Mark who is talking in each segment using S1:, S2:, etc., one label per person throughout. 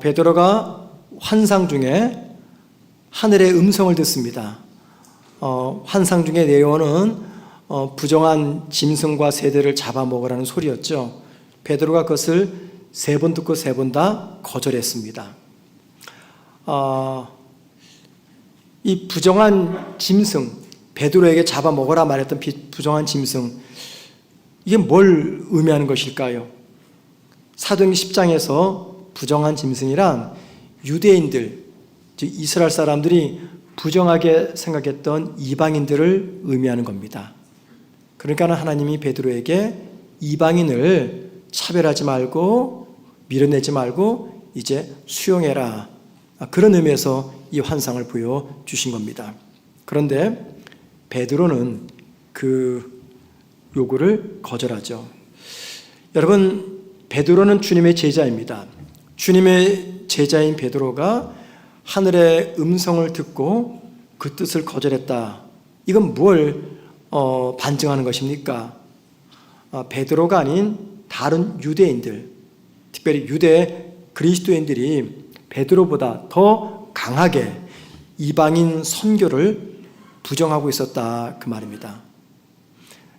S1: 베드로가 환상 중에 하늘의 음성을 듣습니다. 환상 중의 내용은 부정한 짐승과 새들을 잡아먹으라는 소리였죠. 베드로가 그것을 3번 듣고 3번 다 거절했습니다. 이 부정한 짐승, 베드로에게 잡아먹으라 말했던 부정한 짐승, 이게 뭘 의미하는 것일까요? 사도행전 10장에서 부정한 짐승이란 유대인들, 즉 이스라엘 사람들이 부정하게 생각했던 이방인들을 의미하는 겁니다. 그러니까 하나님이 베드로에게 이방인을 차별하지 말고 밀어내지 말고 이제 수용해라, 그런 의미에서 이 환상을 보여주신 겁니다. 그런데 베드로는 그 요구를 거절하죠. 여러분, 베드로는 주님의 제자입니다. 주님의 제자인 베드로가 하늘의 음성을 듣고 그 뜻을 거절했다. 이건 뭘 반증하는 것입니까? 베드로가 아닌 다른 유대인들, 특별히 유대 그리스도인들이 베드로보다 더 강하게 이방인 선교를 부정하고 있었다, 그 말입니다.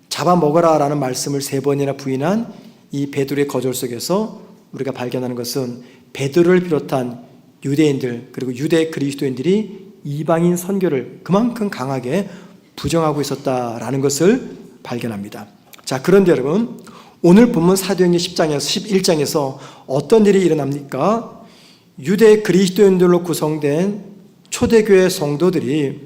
S1: 잡아먹어라 라는 말씀을 3번이나 부인한 이 베드로의 거절 속에서 우리가 발견하는 것은 베드로를 비롯한 유대인들 그리고 유대 그리스도인들이 이방인 선교를 그만큼 강하게 부정하고 있었다라는 것을 발견합니다. 자, 그런데 여러분, 오늘 본문 사도행전 10장에서 11장에서 어떤 일이 일어납니까? 유대 그리스도인들로 구성된 초대교회 성도들이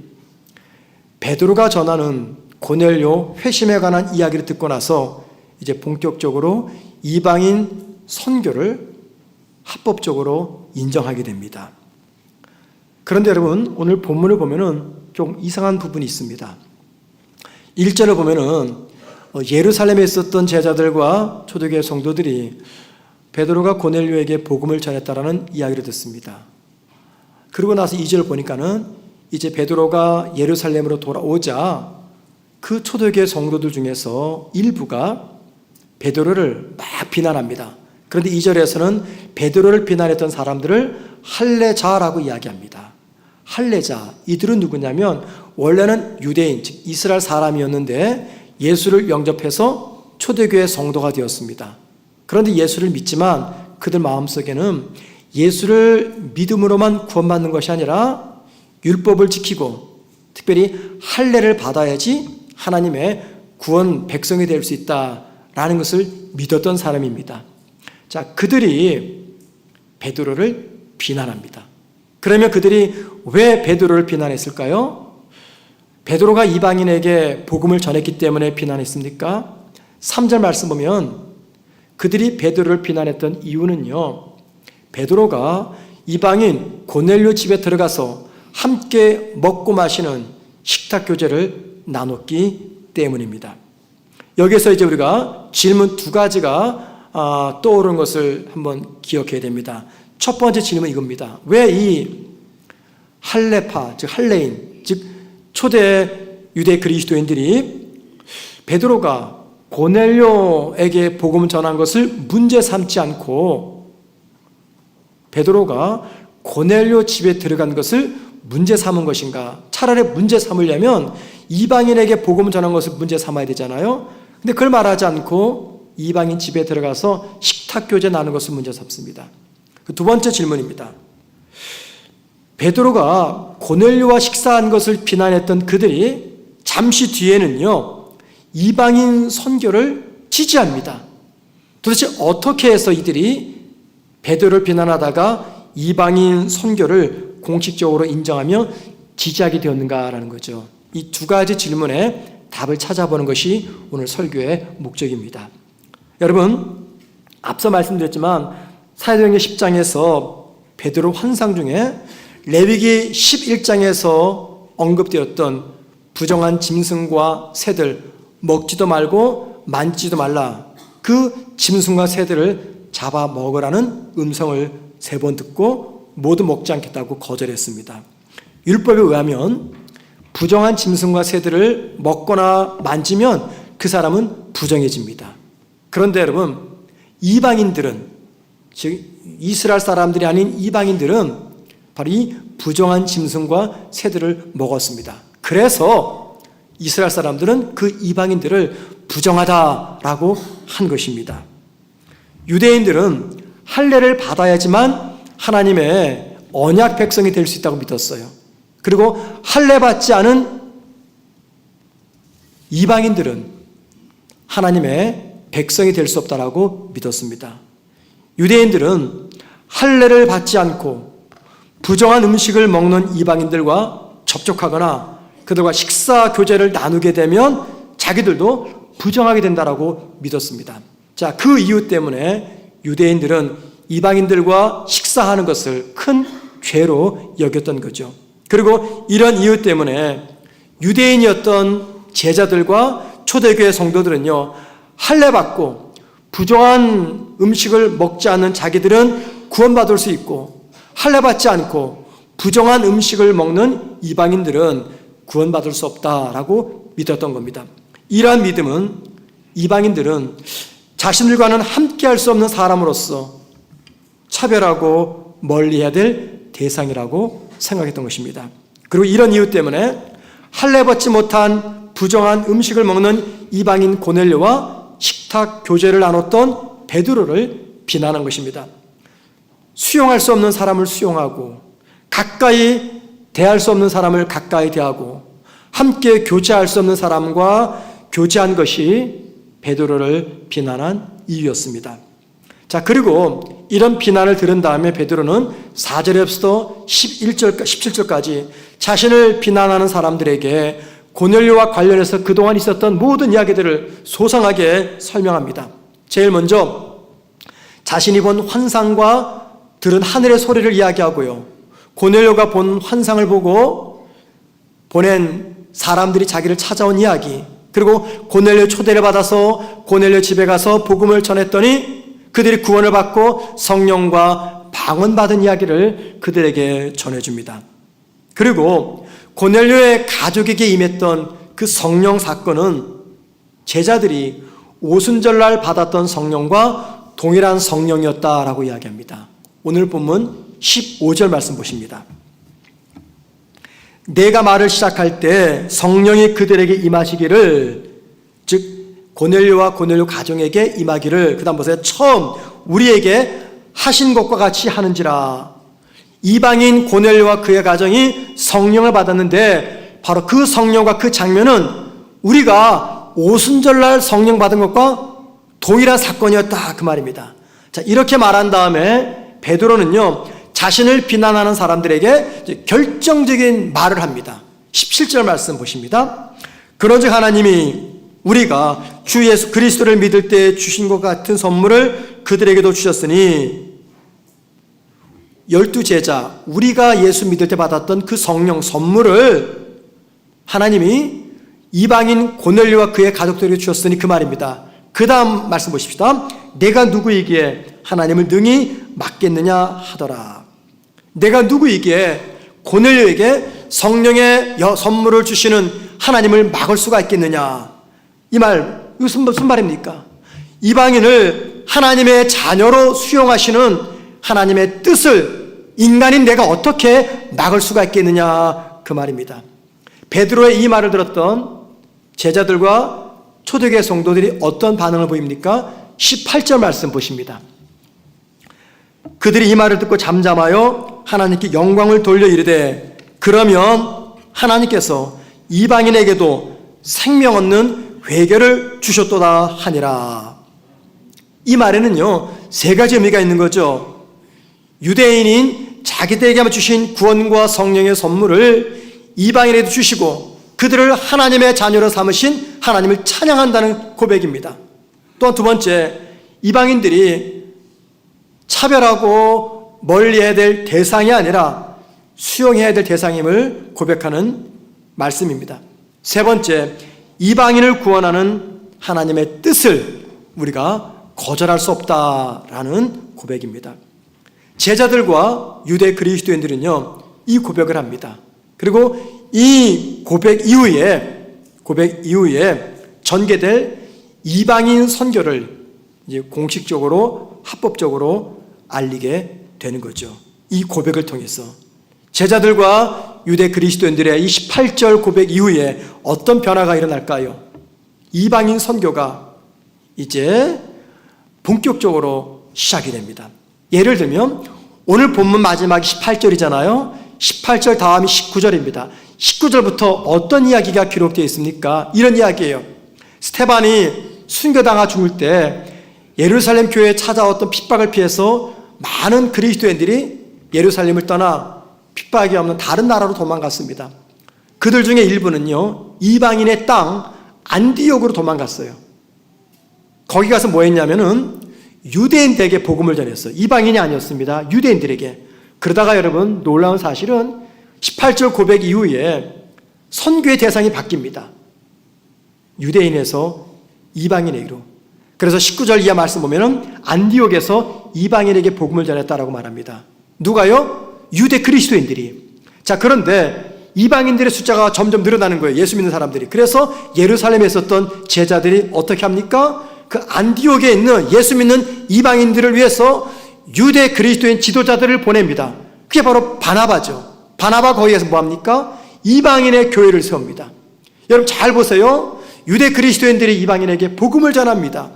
S1: 베드로가 전하는 고넬료 회심에 관한 이야기를 듣고 나서 이제 본격적으로 이방인 선교를 합법적으로 인정하게 됩니다. 그런데 여러분, 오늘 본문을 보면은 좀 이상한 부분이 있습니다. 1절을 보면은 예루살렘에 있었던 제자들과 초대교회 성도들이 베드로가 고넬료에게 복음을 전했다라는 이야기를 듣습니다. 그러고 나서 2절을 보니까는 이제 베드로가 예루살렘으로 돌아오자 그 초대교회 성도들 중에서 일부가 베드로를 막 비난합니다. 그런데 2절에서는 베드로를 비난했던 사람들을 할례자라고 이야기합니다. 할례자, 이들은 누구냐면 원래는 유대인, 즉 이스라엘 사람이었는데 예수를 영접해서 초대교회 성도가 되었습니다. 그런데 예수를 믿지만 그들 마음속에는 예수를 믿음으로만 구원받는 것이 아니라 율법을 지키고 특별히 할례를 받아야지 하나님의 구원 백성이 될 수 있다라는 것을 믿었던 사람입니다. 자, 그들이 베드로를 비난합니다. 그러면 그들이 왜 베드로를 비난했을까요? 베드로가 이방인에게 복음을 전했기 때문에 비난했습니까? 3절 말씀 보면 그들이 베드로를 비난했던 이유는요, 베드로가 이방인 고넬료 집에 들어가서 함께 먹고 마시는 식탁 교제를 나눴기 때문입니다. 여기서 이제 우리가 질문 2가지가 떠오르는 것을 한번 기억해야 됩니다. 첫 번째 질문은 이겁니다. 왜 이 할례파, 즉 할례인, 즉 초대 유대 그리스도인들이 베드로가 고넬료에게 복음을 전한 것을 문제 삼지 않고 베드로가 고넬료 집에 들어간 것을 문제 삼은 것인가? 차라리 문제 삼으려면 이방인에게 복음을 전한 것을 문제 삼아야 되잖아요. 근데 그걸 말하지 않고 이방인 집에 들어가서 식탁 교제 나누는 것을 문제 삼습니다. 그 2번째 질문입니다. 베드로가 고넬료와 식사한 것을 비난했던 그들이 잠시 뒤에는요, 이방인 선교를 지지합니다. 도대체 어떻게 해서 이들이 베드로를 비난하다가 이방인 선교를 공식적으로 인정하며 지지하게 되었는가라는 거죠. 이 2가지 질문에 답을 찾아보는 것이 오늘 설교의 목적입니다. 여러분, 앞서 말씀드렸지만 사도행전 10장에서 베드로 환상 중에 레위기 11장에서 언급되었던 부정한 짐승과 새들, 먹지도 말고 만지지도 말라, 그 짐승과 새들을 잡아 먹으라는 음성을 3번 듣고 모두 먹지 않겠다고 거절했습니다. 율법에 의하면 부정한 짐승과 새들을 먹거나 만지면 그 사람은 부정해집니다. 그런데 여러분, 이방인들은, 즉 이스라엘 사람들이 아닌 이방인들은 바로 이 부정한 짐승과 새들을 먹었습니다. 그래서 이스라엘 사람들은 그 이방인들을 부정하다라고 한 것입니다. 유대인들은 할례를 받아야지만 하나님의 언약 백성이 될 수 있다고 믿었어요. 그리고 할례 받지 않은 이방인들은 하나님의 백성이 될 수 없다라고 믿었습니다. 유대인들은 할례를 받지 않고 부정한 음식을 먹는 이방인들과 접촉하거나 그들과 식사 교제를 나누게 되면 자기들도 부정하게 된다라고 믿었습니다. 자, 그 이유 때문에 유대인들은 이방인들과 식사하는 것을 큰 죄로 여겼던 거죠. 그리고 이런 이유 때문에 유대인이었던 제자들과 초대교회 성도들은요, 할례 받고 부정한 음식을 먹지 않는 자기들은 구원받을 수 있고, 할례 받지 않고 부정한 음식을 먹는 이방인들은 구원받을 수 없다라고 믿었던 겁니다. 이러한 믿음은 이방인들은 자신들과는 함께할 수 없는 사람으로서 차별하고 멀리해야 될 대상이라고 생각했던 것입니다. 그리고 이런 이유 때문에 할례 받지 못한 부정한 음식을 먹는 이방인 고넬료와 식탁 교제를 나눴던 베드로를 비난한 것입니다. 수용할 수 없는 사람을 수용하고 가까이 대할 수 없는 사람을 가까이 대하고 함께 교제할 수 없는 사람과 교제한 것이 베드로를 비난한 이유였습니다. 자, 그리고 이런 비난을 들은 다음에 베드로는 4절에서부터 17절까지 자신을 비난하는 사람들에게 고넬료와 관련해서 그동안 있었던 모든 이야기들을 소상하게 설명합니다. 제일 먼저 자신이 본 환상과 들은 하늘의 소리를 이야기하고요. 고넬료가 본 환상을 보고 보낸 사람들이 자기를 찾아온 이야기, 그리고 고넬료 초대를 받아서 고넬료 집에 가서 복음을 전했더니 그들이 구원을 받고 성령과 방언받은 이야기를 그들에게 전해줍니다. 그리고 고넬료의 가족에게 임했던 그 성령 사건은 제자들이 오순절날 받았던 성령과 동일한 성령이었다라고 이야기합니다. 오늘 본문 15절 말씀 보십니다. 내가 말을 시작할 때 성령이 그들에게 임하시기를, 즉 고넬료와 고넬료 가정에게 임하기를, 그 다음 보세요. 처음 우리에게 하신 것과 같이 하는지라. 이방인 고넬료와 그의 가정이 성령을 받았는데 바로 그 성령과 그 장면은 우리가 오순절날 성령 받은 것과 동일한 사건이었다, 그 말입니다. 자, 이렇게 말한 다음에 베드로는요, 자신을 비난하는 사람들에게 결정적인 말을 합니다. 17절 말씀 보십니다. 그런즉 하나님이 우리가 주 예수 그리스도를 믿을 때 주신 것 같은 선물을 그들에게도 주셨으니, 12제자, 우리가 예수 믿을 때 받았던 그 성령 선물을 하나님이 이방인 고넬료와 그의 가족들에게 주셨으니, 그 말입니다. 그 다음 말씀 보십시다. 내가 누구이기에 하나님을 능히 막겠느냐 하더라. 내가 누구이기에 고넬료에게 성령의 선물을 주시는 하나님을 막을 수가 있겠느냐. 이 말, 이거 무슨 말입니까? 이방인을 하나님의 자녀로 수용하시는 하나님의 뜻을 인간인 내가 어떻게 막을 수가 있겠느냐, 그 말입니다. 베드로의 이 말을 들었던 제자들과 초대교회 성도들이 어떤 반응을 보입니까? 18절 말씀 보십니다. 그들이 이 말을 듣고 잠잠하여 하나님께 영광을 돌려 이르되, 그러면 하나님께서 이방인에게도 생명 얻는 회개를 주셨도다 하니라. 이 말에는요, 세 가지 의미가 있는 거죠. 유대인인 자기들에게만 주신 구원과 성령의 선물을 이방인에게도 주시고 그들을 하나님의 자녀로 삼으신 하나님을 찬양한다는 고백입니다. 또한 두 번째, 이방인들이 차별하고 멀리해야 될 대상이 아니라 수용해야 될 대상임을 고백하는 말씀입니다. 세 번째, 이방인을 구원하는 하나님의 뜻을 우리가 거절할 수 없다라는 고백입니다. 제자들과 유대 그리스도인들은요, 이 고백을 합니다. 그리고 이 고백 이후에 전개될 이방인 선교를 이제 공식적으로 합법적으로 알리게 되는 거죠. 이 고백을 통해서 제자들과 유대 그리스도인들의 이 18절 고백 이후에 어떤 변화가 일어날까요? 이방인 선교가 이제 본격적으로 시작이 됩니다. 예를 들면 오늘 본문 마지막이 18절이잖아요. 18절 다음이 19절입니다. 19절부터 어떤 이야기가 기록되어 있습니까? 이런 이야기예요. 스테반이 순교당하 죽을 때 예루살렘 교회에 찾아왔던 핍박을 피해서 많은 그리스도인들이 예루살렘을 떠나 핍박이 없는 다른 나라로 도망갔습니다. 그들 중에 일부는요, 이방인의 땅 안디옥으로 도망갔어요. 거기 가서 뭐 했냐면은 유대인들에게 복음을 전했어요. 이방인이 아니었습니다. 유대인들에게. 그러다가 여러분 놀라운 사실은 18절 고백 이후에 선교의 대상이 바뀝니다. 유대인에서 이방인에게로. 그래서 19절 이하 말씀 보면은 안디옥에서 이방인에게 복음을 전했다라고 말합니다. 누가요? 유대 그리스도인들이. 자, 그런데 이방인들의 숫자가 점점 늘어나는 거예요. 예수 믿는 사람들이. 그래서 예루살렘에 있었던 제자들이 어떻게 합니까? 그 안디옥에 있는 예수 믿는 이방인들을 위해서 유대 그리스도인 지도자들을 보냅니다. 그게 바로 바나바죠. 바나바 거기에서 뭐합니까? 이방인의 교회를 세웁니다. 여러분 잘 보세요. 유대 그리스도인들이 이방인에게 복음을 전합니다.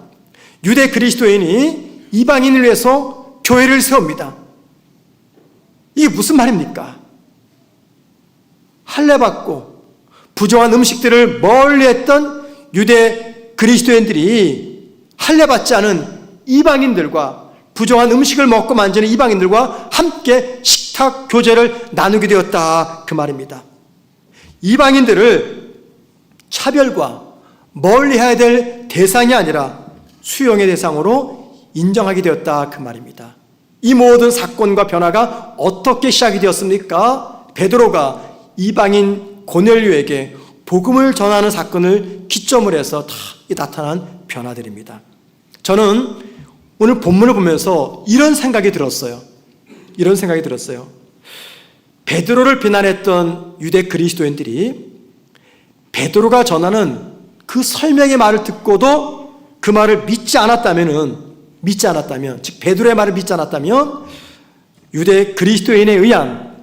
S1: 유대 그리스도인이 이방인을 위해서 교회를 세웁니다. 이게 무슨 말입니까? 할례받고 부정한 음식들을 멀리했던 유대 그리스도인들이 할례받지 않은 이방인들과 부정한 음식을 먹고 만지는 이방인들과 함께 식탁 교제를 나누게 되었다, 그 말입니다. 이방인들을 차별과 멀리해야 될 대상이 아니라 수용의 대상으로 인정하게 되었다, 그 말입니다. 이 모든 사건과 변화가 어떻게 시작이 되었습니까? 베드로가 이방인 고넬료에게 복음을 전하는 사건을 기점으로 해서 다 나타난 변화들입니다. 저는 오늘 본문을 보면서 이런 생각이 들었어요. 베드로를 비난했던 유대 그리스도인들이 베드로가 전하는 그 설명의 말을 듣고도 그 말을 믿지 않았다면, 즉 베드로의 말을 믿지 않았다면 유대 그리스도인에 의한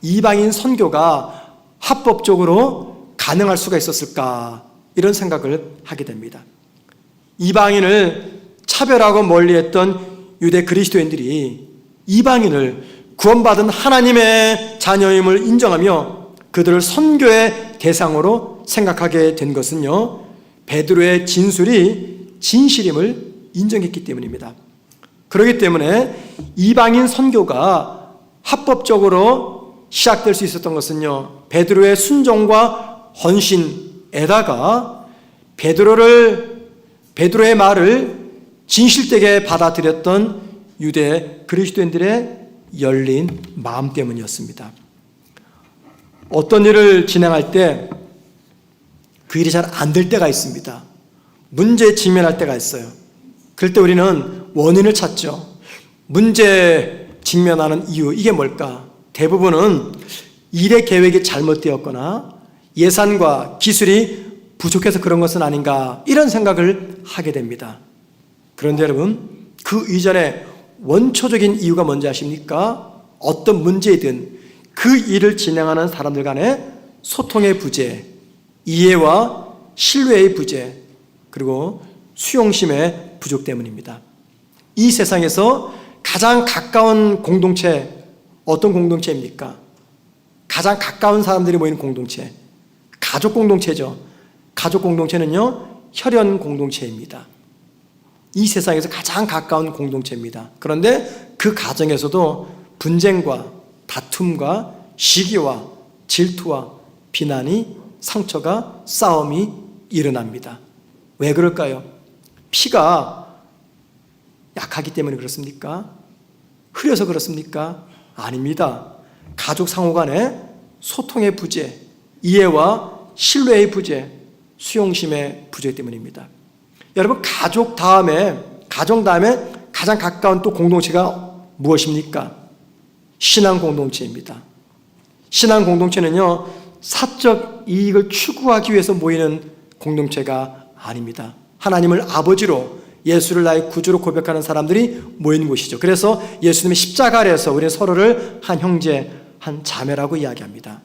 S1: 이방인 선교가 합법적으로 가능할 수가 있었을까, 이런 생각을 하게 됩니다. 이방인을 차별하고 멀리했던 유대 그리스도인들이 이방인을 구원받은 하나님의 자녀임을 인정하며 그들을 선교의 대상으로 생각하게 된 것은요, 베드로의 진술이 진실임을 인정했기 때문입니다. 그렇기 때문에 이방인 선교가 합법적으로 시작될 수 있었던 것은요, 베드로의 순종과 헌신에다가 베드로의 말을 진실되게 받아들였던 유대 그리스도인들의 열린 마음 때문이었습니다. 어떤 일을 진행할 때 그 일이 잘 안 될 때가 있습니다. 문제에 직면할 때가 있어요. 그럴 때 우리는 원인을 찾죠. 문제에 직면하는 이유, 이게 뭘까? 대부분은 일의 계획이 잘못되었거나 예산과 기술이 부족해서 그런 것은 아닌가, 이런 생각을 하게 됩니다. 그런데 여러분, 그 이전에 원초적인 이유가 뭔지 아십니까? 어떤 문제이든 그 일을 진행하는 사람들 간의 소통의 부재, 이해와 신뢰의 부재, 그리고 수용심의 부족 때문입니다. 이 세상에서 가장 가까운 공동체, 어떤 공동체입니까? 가장 가까운 사람들이 모이는 공동체, 가족 공동체죠. 가족 공동체는요, 혈연 공동체입니다. 이 세상에서 가장 가까운 공동체입니다. 그런데 그 가정에서도 분쟁과 다툼과 시기와 질투와 비난이, 상처가, 싸움이 일어납니다. 왜 그럴까요? 피가 약하기 때문에 그렇습니까? 흐려서 그렇습니까? 아닙니다. 가족 상호 간의 소통의 부재, 이해와 신뢰의 부재, 수용심의 부재 때문입니다. 여러분, 가정 다음에 가장 가까운 또 공동체가 무엇입니까? 신앙 공동체입니다. 신앙 공동체는요, 사적 이익을 추구하기 위해서 모이는 공동체가 아닙니다. 하나님을 아버지로 예수를 나의 구주로 고백하는 사람들이 모인 곳이죠. 그래서 예수님의 십자가 아래에서 우리는 서로를 한 형제, 한 자매라고 이야기합니다.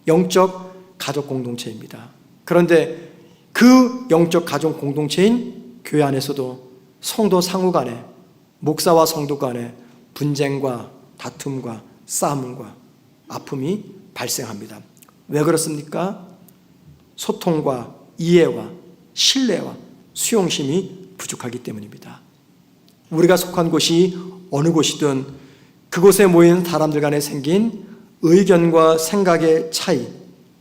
S1: 영적 가족 공동체입니다. 그런데 그 영적 가족 공동체인 교회 안에서도 성도 상호 간에, 목사와 성도 간에 분쟁과 다툼과 싸움과 아픔이 발생합니다. 왜 그렇습니까? 소통과 이해와 신뢰와 수용심이 부족하기 때문입니다. 우리가 속한 곳이 어느 곳이든 그곳에 모인 사람들 간에 생긴 의견과 생각의 차이,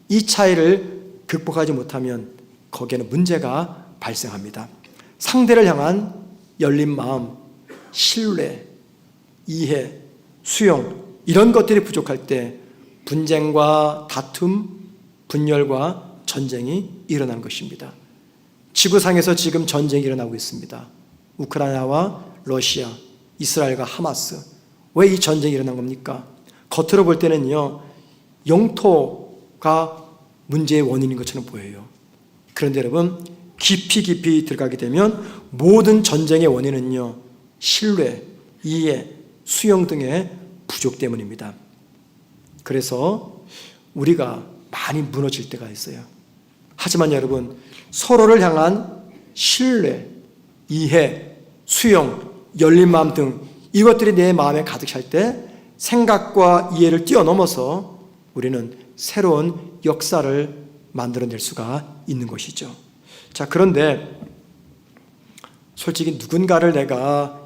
S1: 이 차이를 극복하지 못하면 거기에는 문제가 발생합니다. 상대를 향한 열린 마음, 신뢰, 이해, 수용, 이런 것들이 부족할 때 분쟁과 다툼, 분열과 전쟁이 일어난 것입니다. 지구상에서 지금 전쟁이 일어나고 있습니다. 우크라이나와 러시아, 이스라엘과 하마스. 왜 이 전쟁이 일어난 겁니까? 겉으로 볼 때는요, 영토가 문제의 원인인 것처럼 보여요. 그런데 여러분, 깊이 들어가게 되면 모든 전쟁의 원인은요, 신뢰, 이해, 수용 등의 부족 때문입니다. 그래서 우리가 많이 무너질 때가 있어요. 하지만 여러분, 서로를 향한 신뢰, 이해, 수용, 열린 마음 등 이것들이 내 마음에 가득 찰 때 생각과 이해를 뛰어넘어서 우리는 새로운 역사를 만들어낼 수가 있는 것이죠. 자, 그런데 솔직히 누군가를 내가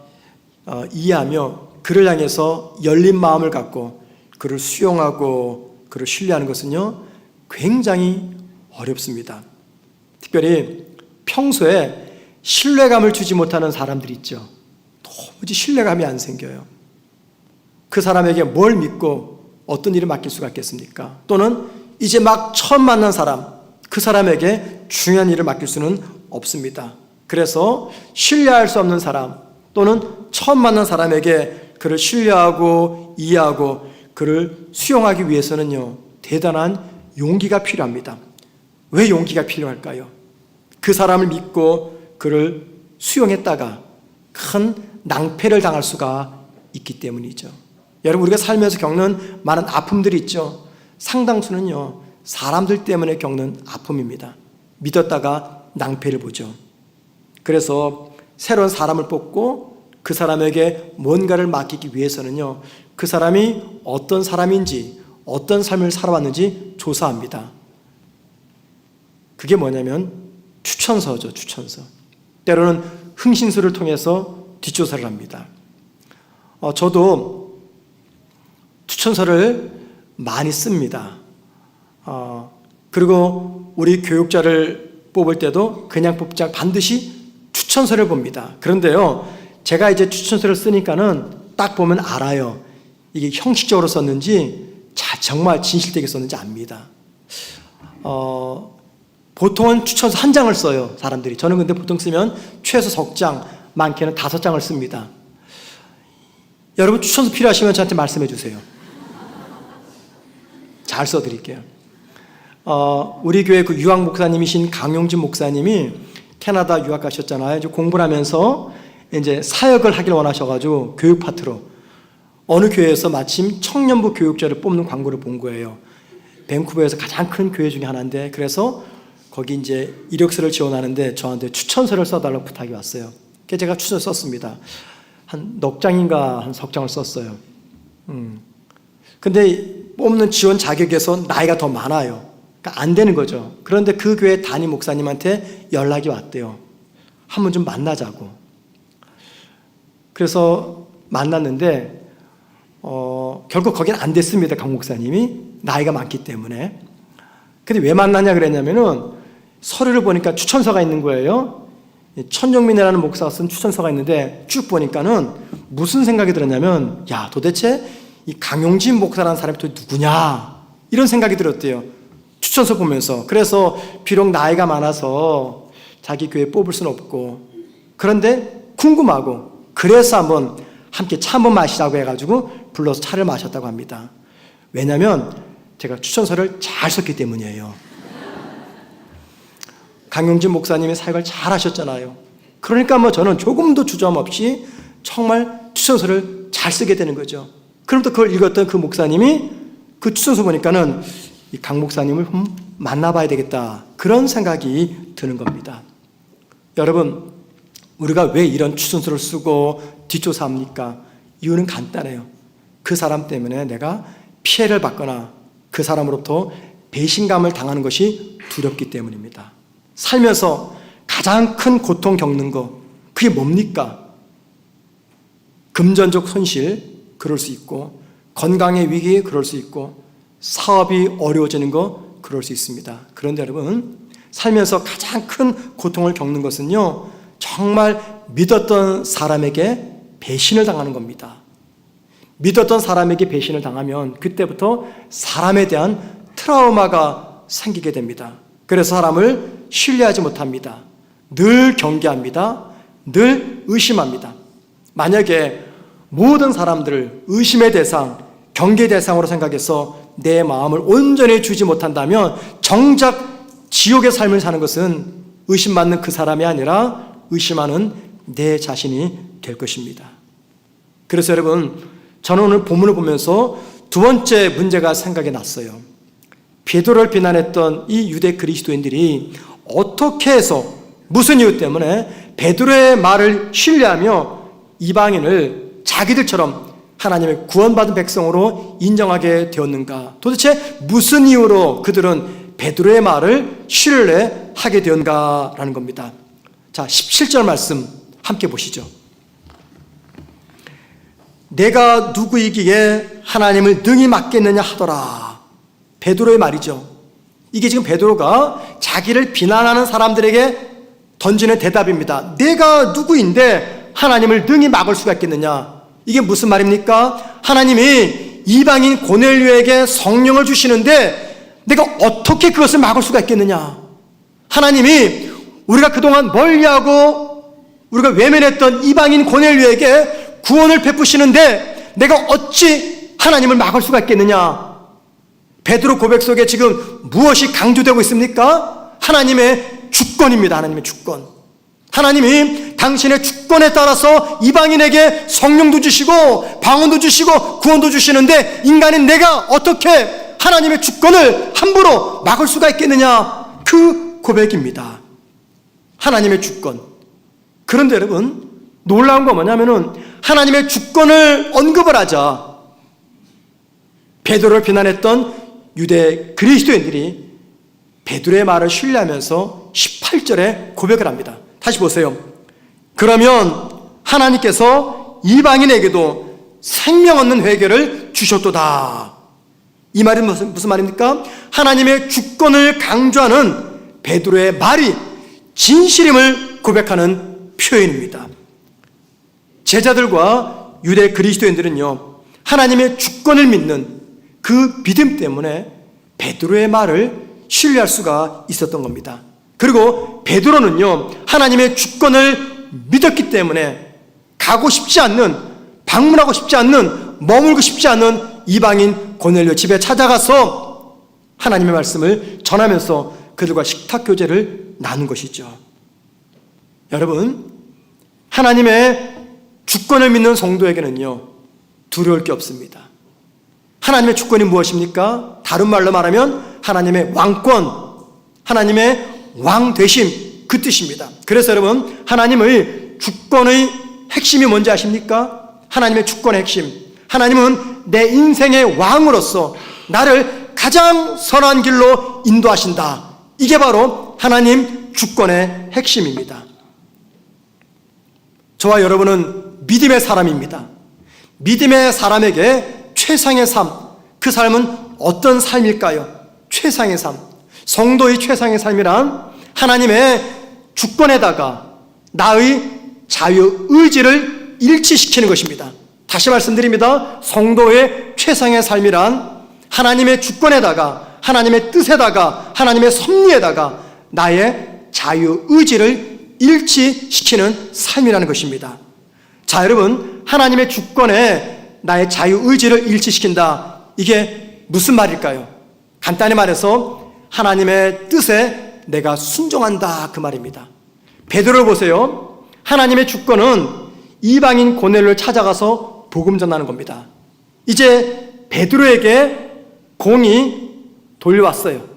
S1: 이해하며 그를 향해서 열린 마음을 갖고 그를 수용하고 그를 신뢰하는 것은요, 굉장히 어렵습니다. 특별히 평소에 신뢰감을 주지 못하는 사람들이 있죠. 도무지 신뢰감이 안 생겨요. 그 사람에게 뭘 믿고 어떤 일을 맡길 수가 있겠습니까? 또는 이제 막 처음 만난 사람, 그 사람에게 중요한 일을 맡길 수는 없습니다. 그래서 신뢰할 수 없는 사람 또는 처음 만난 사람에게 그를 신뢰하고 이해하고 그를 수용하기 위해서는요, 대단한 용기가 필요합니다. 왜 용기가 필요할까요? 그 사람을 믿고 그를 수용했다가 큰 낭패를 당할 수가 있기 때문이죠. 여러분, 우리가 살면서 겪는 많은 아픔들이 있죠. 상당수는요, 사람들 때문에 겪는 아픔입니다. 믿었다가 낭패를 보죠. 그래서 새로운 사람을 뽑고 그 사람에게 뭔가를 맡기기 위해서는요, 그 사람이 어떤 사람인지, 어떤 삶을 살아왔는지 조사합니다. 그게 뭐냐면 추천서죠, 추천서. 때로는 흥신소를 통해서 뒷조사를 합니다. 저도 추천서를 많이 씁니다. 그리고 우리 교육자를 뽑을 때도 그냥 뽑지 않고 반드시 추천서를 봅니다. 그런데요, 제가 이제 추천서를 쓰니까는 딱 보면 알아요. 이게 형식적으로 썼는지 정말 진실되게 썼는지 압니다. 보통은 추천서 한 장을 써요, 사람들이. 저는 근데 보통 쓰면 최소 석 장, 많게는 5장을 씁니다. 여러분, 추천서 필요하시면 저한테 말씀해 주세요. 잘 써드릴게요. 우리 교회 그 유학 목사님이신 강용진 목사님이 캐나다 유학 가셨잖아요. 이제 공부를 하면서 이제 사역을 하길 원하셔가지고 교육 파트로 어느 교회에서 마침 청년부 교육자를 뽑는 광고를 본 거예요. 밴쿠버에서 가장 큰 교회 중에 하나인데, 그래서 거기 이제 이력서를 지원하는데 저한테 추천서를 써달라고 부탁이 왔어요. 그래서 제가 추천서 썼습니다. 한 넉 장인가 한 석 장을 썼어요. 근데 뽑는 지원 자격에서 나이가 더 많아요. 그러니까 안 되는 거죠. 그런데 그 교회 담임 목사님한테 연락이 왔대요. 한번 좀 만나자고. 그래서 만났는데 결국 거기는 안 됐습니다. 강 목사님이 나이가 많기 때문에. 근데 왜 만나냐 그랬냐면은 서류를 보니까 추천서가 있는 거예요. 천정민이라는 목사가 쓴 추천서가 있는데 쭉 보니까는 무슨 생각이 들었냐면, 야, 도대체 이 강용진 목사라는 사람이 또 누구냐, 이런 생각이 들었대요. 추천서 보면서. 그래서 비록 나이가 많아서 자기 교회 뽑을 수는 없고, 그런데 궁금하고, 그래서 한번 함께 차 한번 마시자고 해가지고 불러서 차를 마셨다고 합니다. 왜냐하면 제가 추천서를 잘 썼기 때문이에요. 강용진 목사님의 사역을 잘 하셨잖아요. 그러니까 저는 조금도 주저함 없이 정말 추천서를 잘 쓰게 되는 거죠. 그럼 또 그걸 읽었던 그 목사님이 그 추천서 보니까는 이 강 목사님을 만나봐야 되겠다, 그런 생각이 드는 겁니다. 여러분, 우리가 왜 이런 추천서를 쓰고 뒷조사합니까? 이유는 간단해요. 그 사람 때문에 내가 피해를 받거나 그 사람으로부터 배신감을 당하는 것이 두렵기 때문입니다. 살면서 가장 큰 고통 겪는 거, 그게 뭡니까? 금전적 손실, 그럴 수 있고, 건강의 위기, 그럴 수 있고, 사업이 어려워지는 거, 그럴 수 있습니다. 그런데 여러분, 살면서 가장 큰 고통을 겪는 것은요, 정말 믿었던 사람에게 배신을 당하는 겁니다. 믿었던 사람에게 배신을 당하면 그때부터 사람에 대한 트라우마가 생기게 됩니다. 그래서 사람을 신뢰하지 못합니다. 늘 경계합니다. 늘 의심합니다. 만약에 모든 사람들을 의심의 대상, 경계 대상으로 생각해서 내 마음을 온전히 주지 못한다면 정작 지옥의 삶을 사는 것은 의심받는 그 사람이 아니라 의심하는 내 자신이 될 것입니다. 그래서 여러분, 저는 오늘 본문을 보면서 두 번째 문제가 생각이 났어요. 베드로를 비난했던 이 유대 그리스도인들이 어떻게 해서, 무슨 이유 때문에 베드로의 말을 신뢰하며 이방인을 자기들처럼 하나님의 구원받은 백성으로 인정하게 되었는가? 도대체 무슨 이유로 그들은 베드로의 말을 신뢰하게 되었는가라는 겁니다. 자, 17절 말씀 함께 보시죠. 내가 누구이기에 하나님을 능히 맡겠느냐 하더라. 베드로의 말이죠. 이게 지금 베드로가 자기를 비난하는 사람들에게 던지는 대답입니다. 내가 누구인데 하나님을 능히 막을 수가 있겠느냐? 이게 무슨 말입니까? 하나님이 이방인 고넬료에게 성령을 주시는데 내가 어떻게 그것을 막을 수가 있겠느냐? 하나님이 우리가 그동안 멀리하고 우리가 외면했던 이방인 고넬료에게 구원을 베푸시는데 내가 어찌 하나님을 막을 수가 있겠느냐? 베드로 고백 속에 지금 무엇이 강조되고 있습니까? 하나님의 주권입니다. 하나님의 주권. 하나님이 당신의 주권에 따라서 이방인에게 성령도 주시고 방언도 주시고 구원도 주시는데 인간인 내가 어떻게 하나님의 주권을 함부로 막을 수가 있겠느냐? 그 고백입니다. 하나님의 주권. 그런데 여러분, 놀라운 건 뭐냐면은 하나님의 주권을 언급을 하자 베드로를 비난했던 유대 그리스도인들이 베드로의 말을 신뢰하면서 18절에 고백을 합니다. 다시 보세요. 그러면 하나님께서 이방인에게도 생명 얻는 회개를 주셨도다. 이 말은 무슨 말입니까? 하나님의 주권을 강조하는 베드로의 말이 진실임을 고백하는 표현입니다. 제자들과 유대 그리스도인들은요, 하나님의 주권을 믿는 그 믿음 때문에 베드로의 말을 신뢰할 수가 있었던 겁니다. 그리고 베드로는요, 하나님의 주권을 믿었기 때문에 가고 싶지 않는, 방문하고 싶지 않는, 머물고 싶지 않는 이방인 고넬료 집에 찾아가서 하나님의 말씀을 전하면서 그들과 식탁 교제를 나눈 것이죠. 여러분, 하나님의 주권을 믿는 성도에게는요, 두려울 게 없습니다. 하나님의 주권이 무엇입니까? 다른 말로 말하면 하나님의 왕권, 하나님의 왕 되심, 그 뜻입니다. 그래서 여러분, 하나님의 주권의 핵심이 뭔지 아십니까? 하나님의 주권의 핵심, 하나님은 내 인생의 왕으로서 나를 가장 선한 길로 인도하신다. 이게 바로 하나님 주권의 핵심입니다. 저와 여러분은 믿음의 사람입니다. 믿음의 사람에게 최상의 삶, 그 삶은 어떤 삶일까요? 최상의 삶, 성도의 최상의 삶이란 하나님의 주권에다가 나의 자유의지를 일치시키는 것입니다. 다시 말씀드립니다. 성도의 최상의 삶이란 하나님의 주권에다가, 하나님의 뜻에다가, 하나님의 섭리에다가 나의 자유의지를 일치시키는 삶이라는 것입니다. 자, 여러분, 하나님의 주권에 나의 자유의지를 일치시킨다. 이게 무슨 말일까요? 간단히 말해서 하나님의 뜻에 내가 순종한다, 그 말입니다. 베드로를 보세요. 하나님의 주권은 이방인 고넬료를 찾아가서 복음 전하는 겁니다. 이제 베드로에게 공이 돌려왔어요.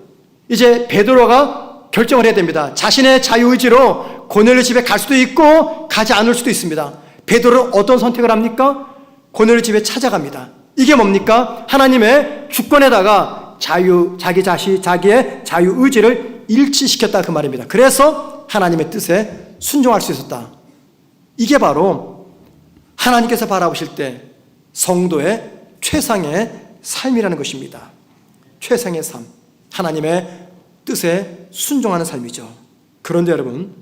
S1: 이제 베드로가 결정을 해야 됩니다. 자신의 자유의지로 고넬료 집에 갈 수도 있고 가지 않을 수도 있습니다. 베드로는 어떤 선택을 합니까? 고넬료 집에 찾아갑니다. 이게 뭡니까? 하나님의 주권에다가 자기의 자유의지를 일치시켰다 그 말입니다. 그래서 하나님의 뜻에 순종할 수 있었다. 이게 바로 하나님께서 바라보실 때 성도의 최상의 삶이라는 것입니다. 최상의 삶, 하나님의 뜻에 순종하는 삶이죠. 그런데 여러분,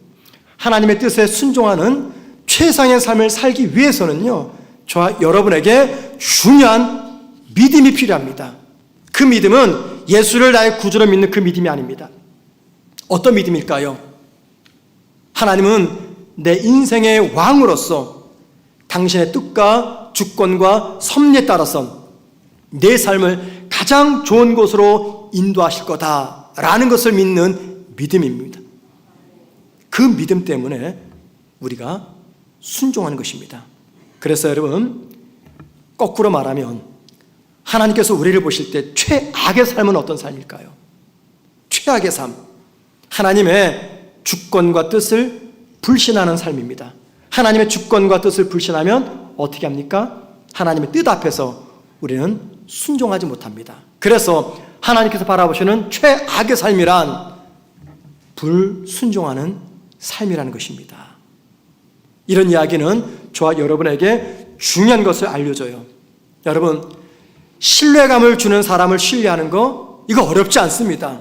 S1: 하나님의 뜻에 순종하는 최상의 삶을 살기 위해서는요, 저와 여러분에게 중요한 믿음이 필요합니다. 그 믿음은 예수를 나의 구주로 믿는 그 믿음이 아닙니다. 어떤 믿음일까요? 하나님은 내 인생의 왕으로서 당신의 뜻과 주권과 섭리에 따라서 내 삶을 가장 좋은 곳으로 인도하실 거다라는 것을 믿는 믿음입니다. 그 믿음 때문에 우리가 순종하는 것입니다. 그래서 여러분, 거꾸로 말하면 하나님께서 우리를 보실 때 최악의 삶은 어떤 삶일까요? 최악의 삶, 하나님의 주권과 뜻을 불신하는 삶입니다. 하나님의 주권과 뜻을 불신하면 어떻게 합니까? 하나님의 뜻 앞에서 우리는 순종하지 못합니다. 그래서 하나님께서 바라보시는 최악의 삶이란 불순종하는 삶이라는 것입니다. 이런 이야기는 저와 여러분에게 중요한 것을 알려줘요. 여러분, 신뢰감을 주는 사람을 신뢰하는 거, 이거 어렵지 않습니다.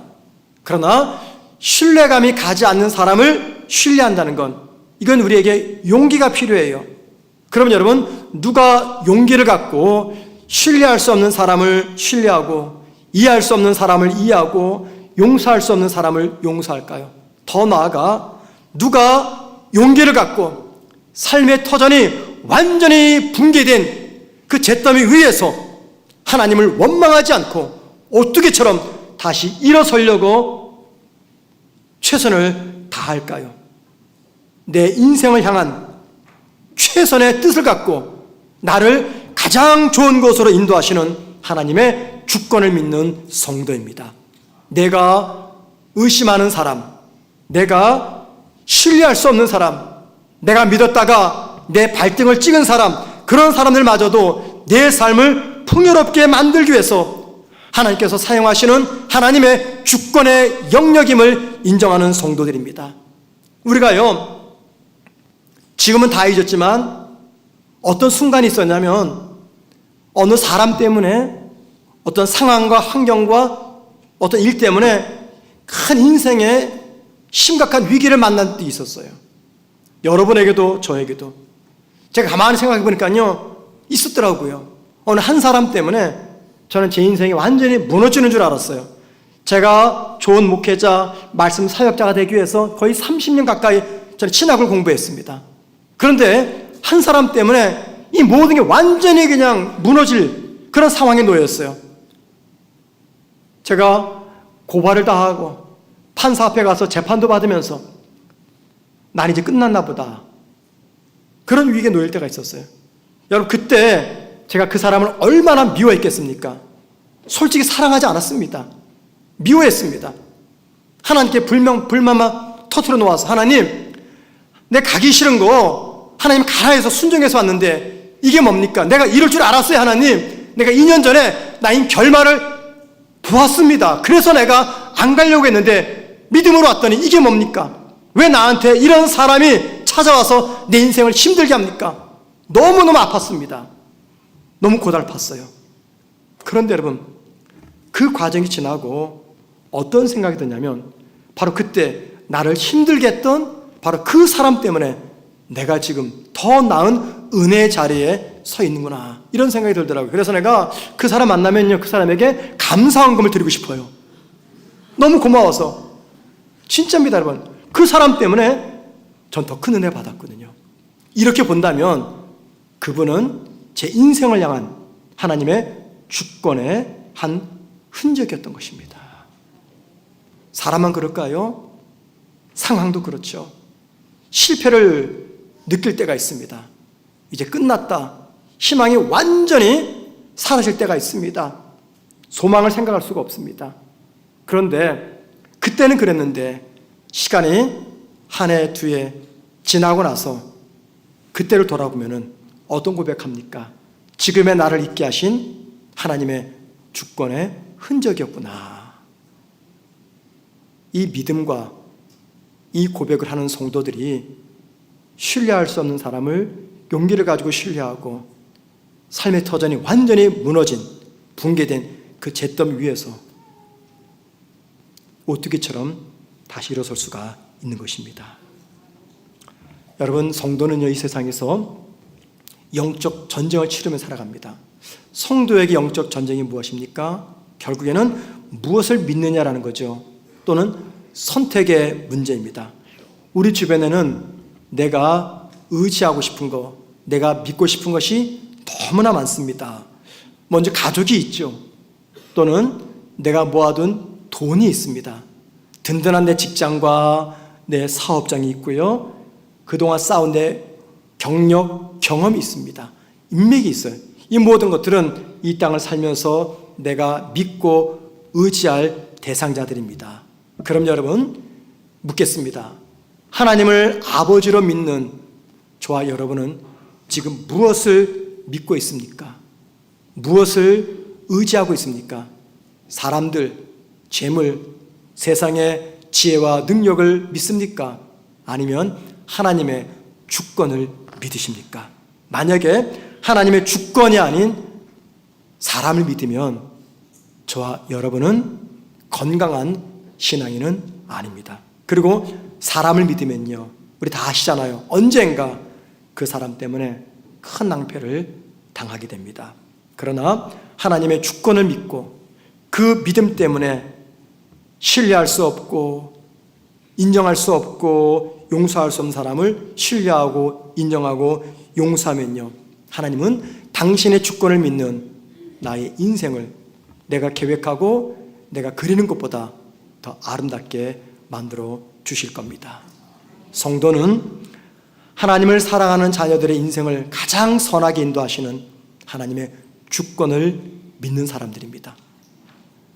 S1: 그러나 신뢰감이 가지 않는 사람을 신뢰한다는 건, 이건 우리에게 용기가 필요해요. 그러면 여러분, 누가 용기를 갖고 신뢰할 수 없는 사람을 신뢰하고 이해할 수 없는 사람을 이해하고 용서할 수 없는 사람을 용서할까요? 더 나아가 누가 용기를 갖고 삶의 터전이 완전히 붕괴된 그 잿더미 위에서 하나님을 원망하지 않고 오뚜기처럼 다시 일어서려고 최선을 다할까요? 내 인생을 향한 최선의 뜻을 갖고 나를 가장 좋은 곳으로 인도하시는 하나님의 주권을 믿는 성도입니다. 내가 의심하는 사람, 내가 신뢰할 수 없는 사람, 내가 믿었다가 내 발등을 찍은 사람, 그런 사람들마저도 내 삶을 풍요롭게 만들기 위해서 하나님께서 사용하시는 하나님의 주권의 영역임을 인정하는 성도들입니다. 우리가요, 지금은 다 잊었지만 어떤 순간이 있었냐면 어느 사람 때문에 어떤 상황과 환경과 어떤 일 때문에 큰 인생의 심각한 위기를 만난 때 있었어요. 여러분에게도 저에게도. 제가 가만히 생각해 보니까요, 있었더라고요. 어느 한 사람 때문에 저는 제 인생이 완전히 무너지는 줄 알았어요. 제가 좋은 목회자, 말씀 사역자가 되기 위해서 거의 30년 가까이 저는 신학을 공부했습니다. 그런데 한 사람 때문에 이 모든 게 완전히 그냥 무너질 그런 상황에 놓였어요. 제가 고발을 다 하고 판사 앞에 가서 재판도 받으면서 난 이제 끝났나 보다, 그런 위기에 놓일 때가 있었어요. 여러분, 그때 제가 그 사람을 얼마나 미워했겠습니까? 솔직히 사랑하지 않았습니다. 미워했습니다. 하나님께 불만만 터뜨려 놓아서, 하나님, 내 가기 싫은 거 하나님 가라 해서 순종해서 왔는데 이게 뭡니까? 내가 이럴 줄 알았어요. 하나님, 내가 2년 전에 나인 결말을 보았습니다. 그래서 내가 안 가려고 했는데 믿음으로 왔더니 이게 뭡니까? 왜 나한테 이런 사람이 찾아와서 내 인생을 힘들게 합니까? 너무너무 아팠습니다. 너무 고달팠어요. 그런데 여러분, 그 과정이 지나고 어떤 생각이 드냐면, 바로 그때 나를 힘들게 했던 바로 그 사람 때문에 내가 지금 더 나은 은혜의 자리에 서 있는구나, 이런 생각이 들더라고요. 그래서 내가 그 사람 만나면요, 그 사람에게 감사헌금을 드리고 싶어요. 너무 고마워서. 진짜입니다, 여러분. 그 사람 때문에 전 더 큰 은혜 받았거든요. 이렇게 본다면 그분은 제 인생을 향한 하나님의 주권의 한 흔적이었던 것입니다. 사람만 그럴까요? 상황도 그렇죠. 실패를 느낄 때가 있습니다. 이제 끝났다. 희망이 완전히 사라질 때가 있습니다. 소망을 생각할 수가 없습니다. 그런데 그때는 그랬는데 시간이 한 해, 두 해 지나고 나서 그때를 돌아보면 어떤 고백합니까? 지금의 나를 있게 하신 하나님의 주권의 흔적이었구나. 이 믿음과 이 고백을 하는 성도들이 신뢰할 수 없는 사람을 용기를 가지고 신뢰하고 삶의 터전이 완전히 무너진, 붕괴된 그 잿더미 위에서 오뚜기처럼 다시 일어설 수가 있는 것입니다. 여러분, 성도는요, 이 세상에서 영적 전쟁을 치르며 살아갑니다. 성도에게 영적 전쟁이 무엇입니까? 결국에는 무엇을 믿느냐라는 거죠. 또는 선택의 문제입니다. 우리 주변에는 내가 의지하고 싶은 것, 내가 믿고 싶은 것이 너무나 많습니다. 먼저 가족이 있죠. 또는 내가 모아둔 돈이 있습니다. 든든한 내 직장과 내 사업장이 있고요. 그동안 쌓은 내 경력, 경험이 있습니다. 인맥이 있어요. 이 모든 것들은 이 땅을 살면서 내가 믿고 의지할 대상자들입니다. 그럼 여러분, 묻겠습니다. 하나님을 아버지로 믿는 저와 여러분은 지금 무엇을 믿고 있습니까? 무엇을 의지하고 있습니까? 사람들, 재물, 세상의 지혜와 능력을 믿습니까? 아니면 하나님의 주권을 믿으십니까? 만약에 하나님의 주권이 아닌 사람을 믿으면 저와 여러분은 건강한 신앙인은 아닙니다. 그리고 사람을 믿으면요, 우리 다 아시잖아요. 언젠가 그 사람 때문에 큰 낭패를 당하게 됩니다. 그러나 하나님의 주권을 믿고 그 믿음 때문에 신뢰할 수 없고 인정할 수 없고 용서할 수 없는 사람을 신뢰하고 인정하고 용서하면요, 하나님은 당신의 주권을 믿는 나의 인생을 내가 계획하고 내가 그리는 것보다 더 아름답게 만들어 주실 겁니다. 성도는 하나님을 사랑하는 자녀들의 인생을 가장 선하게 인도하시는 하나님의 주권을 믿는 사람들입니다.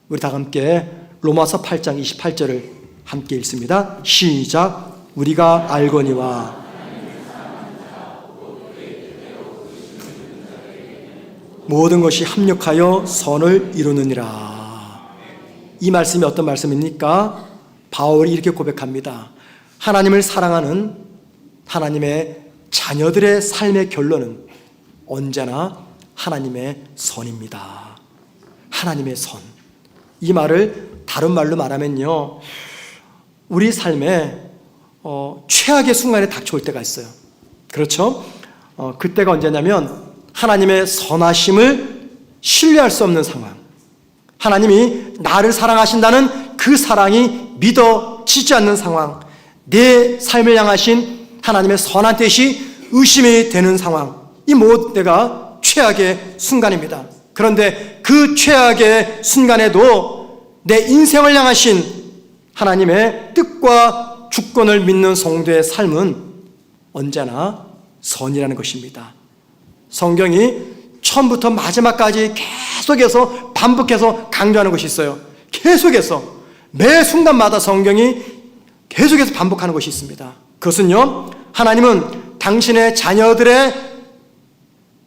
S1: 우리 다 함께 로마서 8장 28절을 함께 읽습니다. 시작. 우리가 알거니와 모든 것이 합력하여 선을 이루느니라. 이 말씀이 어떤 말씀입니까? 바울이 이렇게 고백합니다. 하나님을 사랑하는 하나님의 자녀들의 삶의 결론은 언제나 하나님의 선입니다. 하나님의 선. 이 말을 다른 말로 말하면요, 우리 삶에 최악의 순간에 닥쳐올 때가 있어요. 그렇죠? 그때가 언제냐면 하나님의 선하심을 신뢰할 수 없는 상황, 하나님이 나를 사랑하신다는 그 사랑이 믿어지지 않는 상황, 내 삶을 향하신 하나님의 선한 뜻이 의심이 되는 상황, 이 모든 때가 최악의 순간입니다. 그런데 그 최악의 순간에도 내 인생을 향하신 하나님의 뜻과 주권을 믿는 성도의 삶은 언제나 선이라는 것입니다. 성경이 처음부터 마지막까지 계속해서 반복해서 강조하는 것이 있어요. 계속해서 매 순간마다 성경이 계속해서 반복하는 것이 있습니다. 그것은요, 하나님은 당신의 자녀들의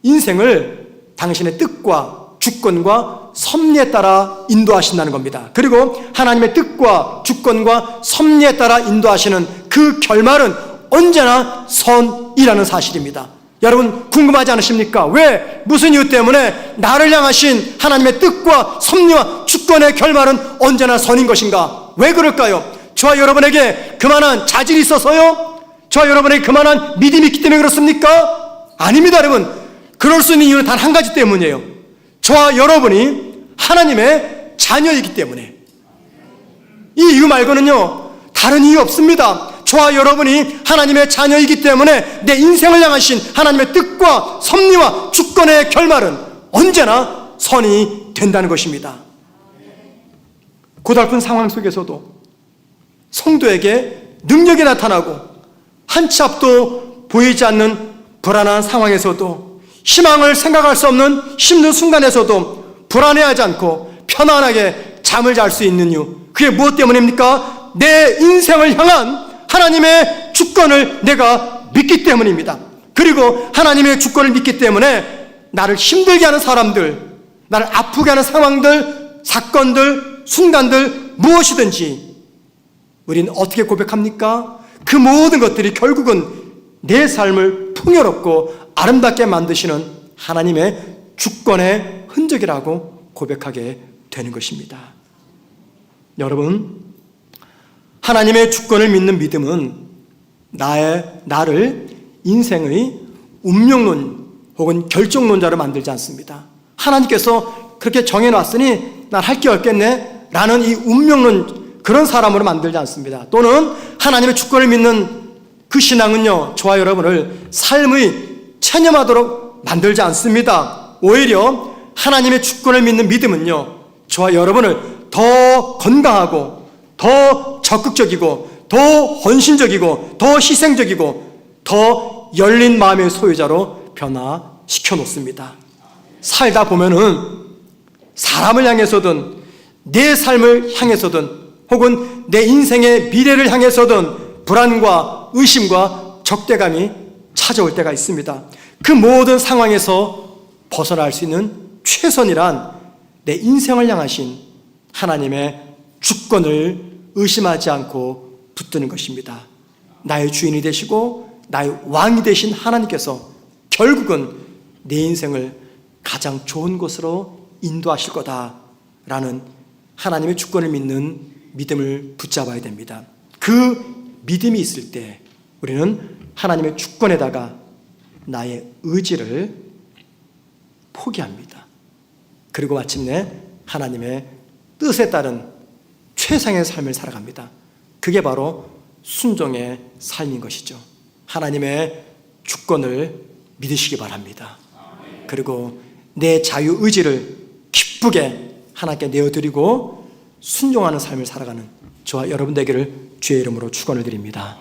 S1: 인생을 당신의 뜻과 주권과 섭리에 따라 인도하신다는 겁니다. 그리고 하나님의 뜻과 주권과 섭리에 따라 인도하시는 그 결말은 언제나 선이라는 사실입니다. 여러분, 궁금하지 않으십니까? 왜, 무슨 이유 때문에 나를 향하신 하나님의 뜻과 섭리와 주권의 결말은 언제나 선인 것인가? 왜 그럴까요? 저와 여러분에게 그만한 자질이 있어서요? 저와 여러분에게 그만한 믿음이 있기 때문에 그렇습니까? 아닙니다, 여러분. 그럴 수 있는 이유는 단 한 가지 때문이에요. 저와 여러분이 하나님의 자녀이기 때문에. 이 이유 말고는요, 다른 이유 없습니다. 저와 여러분이 하나님의 자녀이기 때문에 내 인생을 향하신 하나님의 뜻과 섭리와 주권의 결말은 언제나 선이 된다는 것입니다. 고달픈 상황 속에서도 성도에게 능력이 나타나고 한 치 앞도 보이지 않는 불안한 상황에서도, 희망을 생각할 수 없는 힘든 순간에서도 불안해하지 않고 편안하게 잠을 잘 수 있는 이유, 그게 무엇 때문입니까? 내 인생을 향한 하나님의 주권을 내가 믿기 때문입니다. 그리고 하나님의 주권을 믿기 때문에 나를 힘들게 하는 사람들, 나를 아프게 하는 상황들, 사건들, 순간들 무엇이든지 우리는 어떻게 고백합니까? 그 모든 것들이 결국은 내 삶을 풍요롭고 아름답게 만드시는 하나님의 주권의 흔적이라고 고백하게 되는 것입니다. 여러분, 하나님의 주권을 믿는 믿음은 나를 인생의 운명론 혹은 결정론자로 만들지 않습니다. 하나님께서 그렇게 정해놨으니 난 할 게 없겠네 라는 이 운명론, 그런 사람으로 만들지 않습니다. 또는 하나님의 주권을 믿는 그 신앙은요, 저와 여러분을 삶의 체념하도록 만들지 않습니다. 오히려 하나님의 주권을 믿는 믿음은요, 저와 여러분을 더 건강하고 더 적극적이고 더 헌신적이고 더 희생적이고 더 열린 마음의 소유자로 변화시켜 놓습니다. 살다 보면은 사람을 향해서든 내 삶을 향해서든 혹은 내 인생의 미래를 향해서든 불안과 의심과 적대감이 찾아올 때가 있습니다. 그 모든 상황에서 벗어날 수 있는 최선이란 내 인생을 향하신 하나님의 주권을 의심하지 않고 붙드는 것입니다. 나의 주인이 되시고 나의 왕이 되신 하나님께서 결국은 내 인생을 가장 좋은 곳으로 인도하실 거다라는 하나님의 주권을 믿는 믿음을 붙잡아야 됩니다. 그 믿음이 있을 때 우리는 하나님의 주권에다가 나의 의지를 포기합니다. 그리고 마침내 하나님의 뜻에 따른 최상의 삶을 살아갑니다. 그게 바로 순종의 삶인 것이죠. 하나님의 주권을 믿으시기 바랍니다. 그리고 내 자유의지를 기쁘게 하나님께 내어드리고 순종하는 삶을 살아가는 저와 여러분 되기를 주의 이름으로 축원을 드립니다.